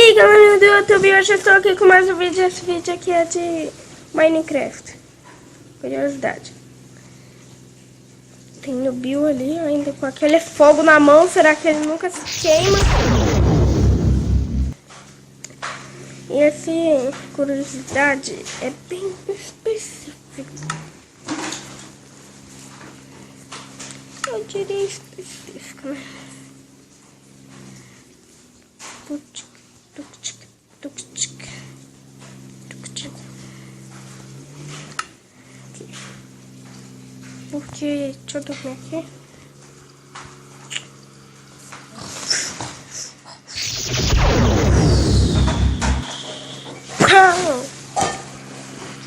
aí galera do YouTube, hoje eu estou aqui com mais um vídeo. Esse vídeo aqui é de Minecraft. Curiosidade. Tem o Bill ali ainda com aquele fogo na mão. Será que ele nunca se queima? E esse curiosidade é bem específico. Eu diria específico, né? Porque, deixa eu dormir aqui.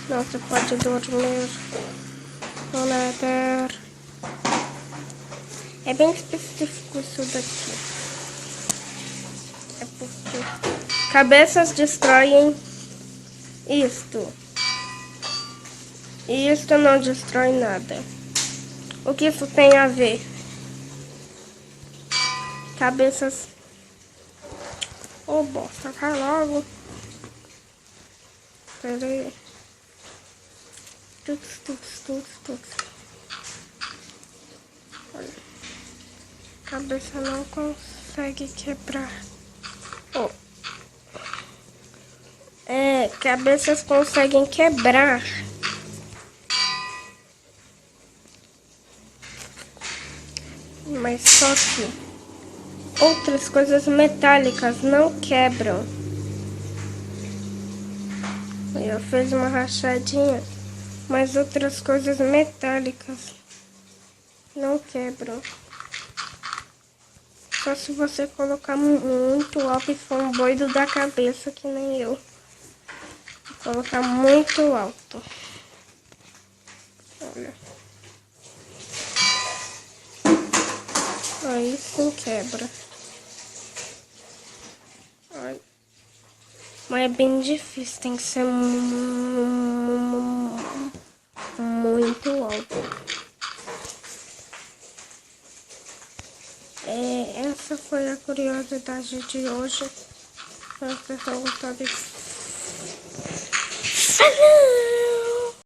Não, você pode dormir no Nether. É bem específico isso daqui. É porque cabeças destroem isto. E isto não destrói nada. O que isso tem a ver? Cabeças... Ô, bosta, cai logo. Pera aí. Tuts. Olha. Cabeça não consegue quebrar. Oh. Cabeças conseguem quebrar. Mas só que outras coisas metálicas não quebram. Eu fiz uma rachadinha, mas outras coisas metálicas não quebram. Só se você colocar muito alto e for um doido da cabeça, que nem eu. Vou colocar muito alto. Olha. Aí sim quebra. Olha. Mas é bem difícil, tem que ser muito alto. Essa foi a curiosidade de hoje. Espero que vocês tenham gostado. Falou!